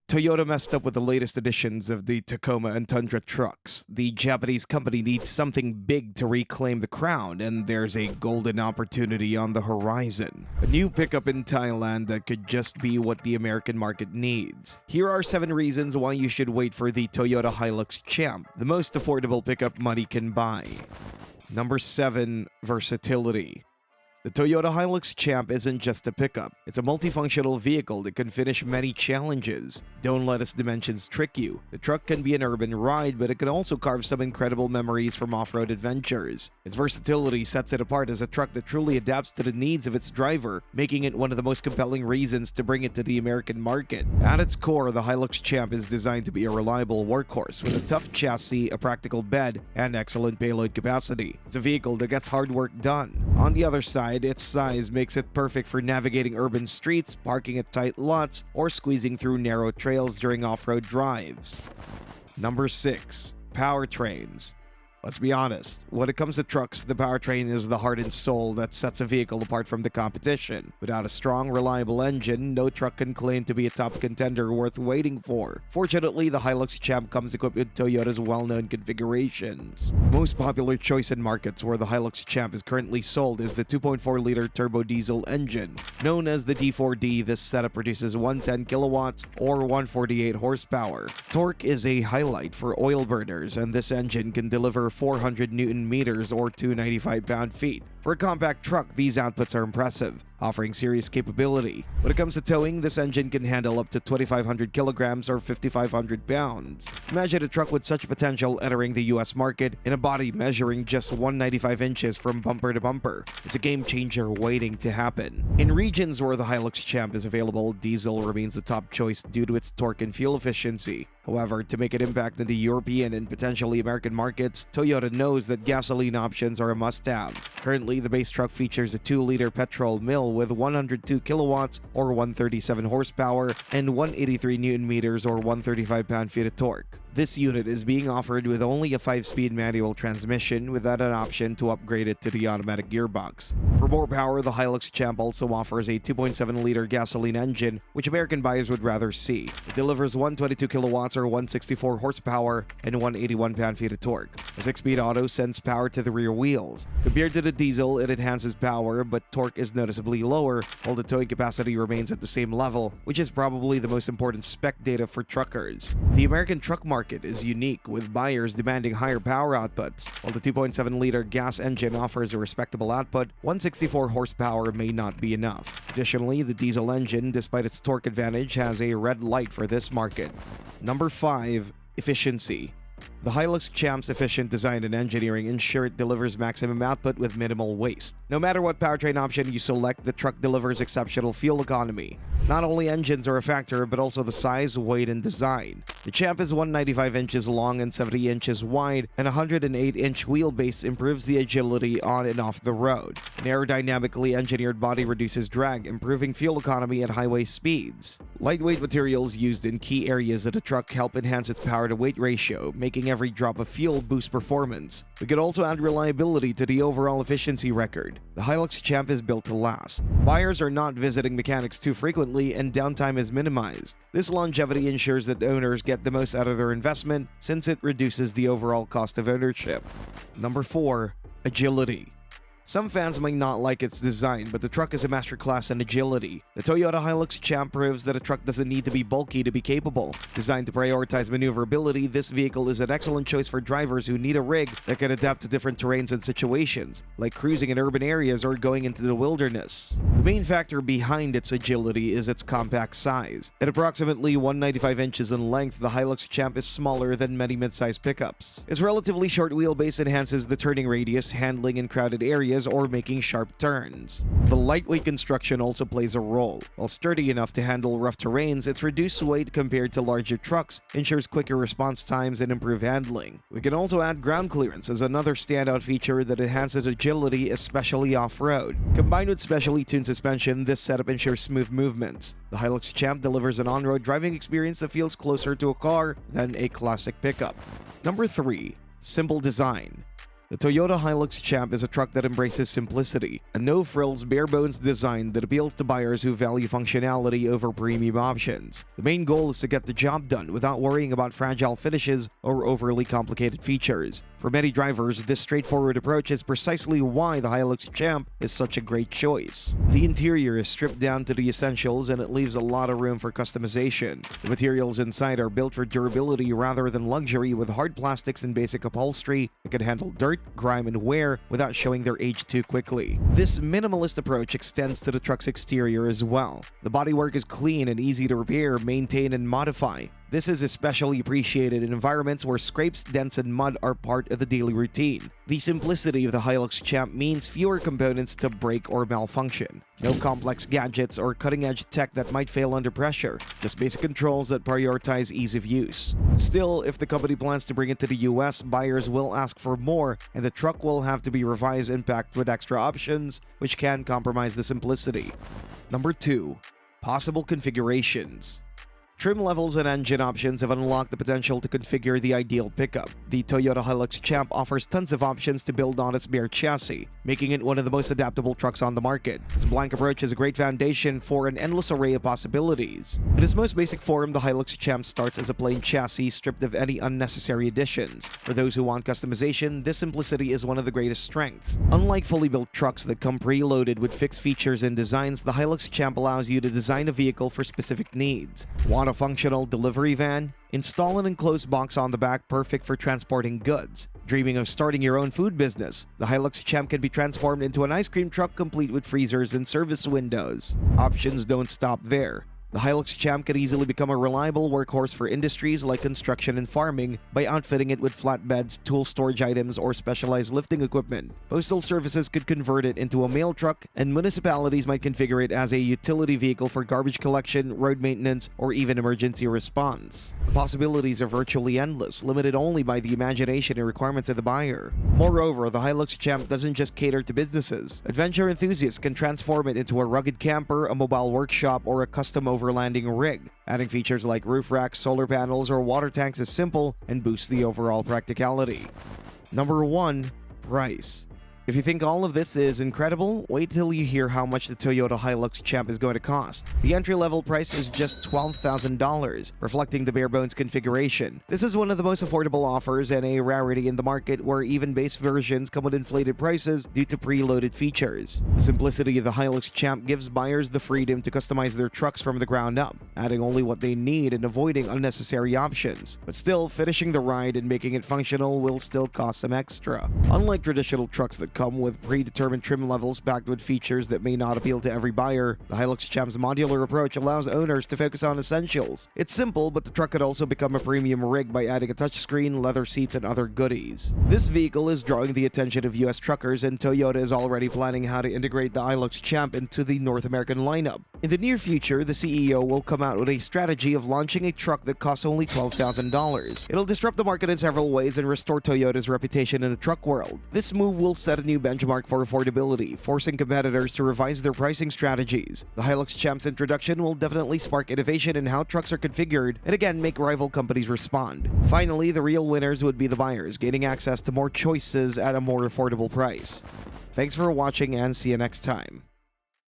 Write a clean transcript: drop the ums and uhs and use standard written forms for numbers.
Toyota messed up with the latest editions of the Tacoma and Tundra trucks. The Japanese company needs something big to reclaim the crown, and there's a golden opportunity on the horizon. A new pickup in Thailand that could just be what the American market needs. Here are 7 reasons why you should wait for the Toyota Hilux Champ, the most affordable pickup money can buy. Number 7. Versatility. The Toyota Hilux Champ isn't just a pickup, it's a multifunctional vehicle that can finish many challenges. Don't let its dimensions trick you. The truck can be an urban ride, but it can also carve some incredible memories from off-road adventures. Its versatility sets it apart as a truck that truly adapts to the needs of its driver, making it one of the most compelling reasons to bring it to the American market. At its core, the Hilux Champ is designed to be a reliable workhorse with a tough chassis, a practical bed, and excellent payload capacity. It's a vehicle that gets hard work done. On the other side, its size makes it perfect for navigating urban streets, parking at tight lots, or squeezing through narrow trails during off-road drives. Number 6. Powertrains. Let's be honest, when it comes to trucks, the powertrain is the heart and soul that sets a vehicle apart from the competition. Without a strong, reliable engine, no truck can claim to be a top contender worth waiting for. Fortunately, the Hilux Champ comes equipped with Toyota's well-known configurations. The most popular choice in markets where the Hilux Champ is currently sold is the 2.4-liter turbo diesel engine. Known as the D4D, this setup produces 110 kilowatts or 148 horsepower. Torque is a highlight for oil burners, and this engine can deliver 400 Newton meters or 295 pound-feet. For a compact truck, these outputs are impressive, offering serious capability. When it comes to towing, this engine can handle up to 2,500 kilograms or 5,500 pounds. Imagine a truck with such potential entering the US market in a body measuring just 195 inches from bumper to bumper. It's a game changer waiting to happen. In regions where the Hilux Champ is available, diesel remains the top choice due to its torque and fuel efficiency. However, to make an impact in the European and potentially American markets, Toyota knows that gasoline options are a must-have. Currently, the base truck features a 2-liter petrol mill with 102 kilowatts or 137 horsepower and 183 Newton meters or 135 pound-feet of torque. This unit is being offered with only a 5-speed manual transmission without an option to upgrade it to the automatic gearbox. For more power, the Hilux Champ also offers a 2.7-liter gasoline engine, which American buyers would rather see. It delivers 122 kilowatts or 164 horsepower and 181 pound-feet of torque. A 6-speed auto sends power to the rear wheels. Compared to the diesel, it enhances power, but torque is noticeably lower, while the towing capacity remains at the same level, which is probably the most important spec data for truckers. The American truck market is unique, with buyers demanding higher power outputs. While the 2.7-liter gas engine offers a respectable output, 164 horsepower may not be enough. Additionally, the diesel engine, despite its torque advantage, has a red light for this market. Number 5. Efficiency. The Hilux Champ's efficient design and engineering ensure it delivers maximum output with minimal waste. No matter what powertrain option you select, the truck delivers exceptional fuel economy. Not only engines are a factor, but also the size, weight, and design. The Champ is 195 inches long and 70 inches wide, and a 108-inch wheelbase improves the agility on and off the road. An aerodynamically engineered body reduces drag, improving fuel economy at highway speeds. Lightweight materials used in key areas of the truck help enhance its power-to-weight ratio, making every drop of fuel boost performance. We could also add reliability to the overall efficiency record. The Hilux Champ is built to last. Buyers are not visiting mechanics too frequently, and downtime is minimized. This longevity ensures that owners get the most out of their investment, since it reduces the overall cost of ownership. Number 4. Agility. Some fans might not like its design, but the truck is a masterclass in agility. The Toyota Hilux Champ proves that a truck doesn't need to be bulky to be capable. Designed to prioritize maneuverability, this vehicle is an excellent choice for drivers who need a rig that can adapt to different terrains and situations, like cruising in urban areas or going into the wilderness. The main factor behind its agility is its compact size. At approximately 195 inches in length, the Hilux Champ is smaller than many mid-size pickups. Its relatively short wheelbase enhances the turning radius, handling in crowded areas, or making sharp turns. The lightweight construction also plays a role. While sturdy enough to handle rough terrains, its reduced weight compared to larger trucks ensures quicker response times and improved handling. We can also add ground clearance as another standout feature that enhances agility, especially off-road. Combined with specially tuned suspension, this setup ensures smooth movements. The Hilux Champ delivers an on-road driving experience that feels closer to a car than a classic pickup. Number 3. Simple design. The Toyota Hilux Champ is a truck that embraces simplicity, a no-frills, bare-bones design that appeals to buyers who value functionality over premium options. The main goal is to get the job done without worrying about fragile finishes or overly complicated features. For many drivers, this straightforward approach is precisely why the Hilux Champ is such a great choice. The interior is stripped down to the essentials and it leaves a lot of room for customization. The materials inside are built for durability rather than luxury, with hard plastics and basic upholstery that can handle dirt, grime, and wear without showing their age too quickly. This minimalist approach extends to the truck's exterior as well. The bodywork is clean and easy to repair, maintain, and modify. This is especially appreciated in environments where scrapes, dents, and mud are part of the daily routine. The simplicity of the Hilux Champ means fewer components to break or malfunction. No complex gadgets or cutting-edge tech that might fail under pressure, just basic controls that prioritize ease of use. Still, if the company plans to bring it to the US, buyers will ask for more, and the truck will have to be revised and packed with extra options, which can compromise the simplicity. Number 2. Possible configurations. Trim levels and engine options have unlocked the potential to configure the ideal pickup. The Toyota Hilux Champ offers tons of options to build on its bare chassis, making it one of the most adaptable trucks on the market. Its blank approach is a great foundation for an endless array of possibilities. In its most basic form, the Hilux Champ starts as a plain chassis stripped of any unnecessary additions. For those who want customization, this simplicity is one of the greatest strengths. Unlike fully built trucks that come preloaded with fixed features and designs, the Hilux Champ allows you to design a vehicle for specific needs. Want a functional delivery van? Install an enclosed box on the back, perfect for transporting goods. Dreaming of starting your own food business? The Hilux Champ can be transformed into an ice cream truck complete with freezers and service windows. Options don't stop there. The Hilux Champ can easily become a reliable workhorse for industries like construction and farming by outfitting it with flatbeds, tool storage items, or specialized lifting equipment. Postal services could convert it into a mail truck, and municipalities might configure it as a utility vehicle for garbage collection, road maintenance, or even emergency response. The possibilities are virtually endless, limited only by the imagination and requirements of the buyer. Moreover, the Hilux Champ doesn't just cater to businesses. Adventure enthusiasts can transform it into a rugged camper, a mobile workshop, or a custom overlanding rig. Adding features like roof racks, solar panels, or water tanks is simple and boosts the overall practicality. Number 1. Price. If you think all of this is incredible, wait till you hear how much the Toyota Hilux Champ is going to cost. The entry-level price is just $12,000, reflecting the bare-bones configuration. This is one of the most affordable offers and a rarity in the market, where even base versions come with inflated prices due to preloaded features. The simplicity of the Hilux Champ gives buyers the freedom to customize their trucks from the ground up, adding only what they need and avoiding unnecessary options. But still, finishing the ride and making it functional will still cost some extra. Unlike traditional trucks that come with predetermined trim levels packed with features that may not appeal to every buyer, the Hilux Champ's modular approach allows owners to focus on essentials. It's simple, but the truck could also become a premium rig by adding a touchscreen, leather seats, and other goodies. This vehicle is drawing the attention of US truckers, and Toyota is already planning how to integrate the Hilux Champ into the North American lineup. In the near future, the CEO will come out with a strategy of launching a truck that costs only $12,000. It'll disrupt the market in several ways and restore Toyota's reputation in the truck world. This move will set a new benchmark for affordability, forcing competitors to revise their pricing strategies. The Hilux Champ's introduction will definitely spark innovation in how trucks are configured and again make rival companies respond. Finally, the real winners would be the buyers, gaining access to more choices at a more affordable price. Thanks for watching and see you next time.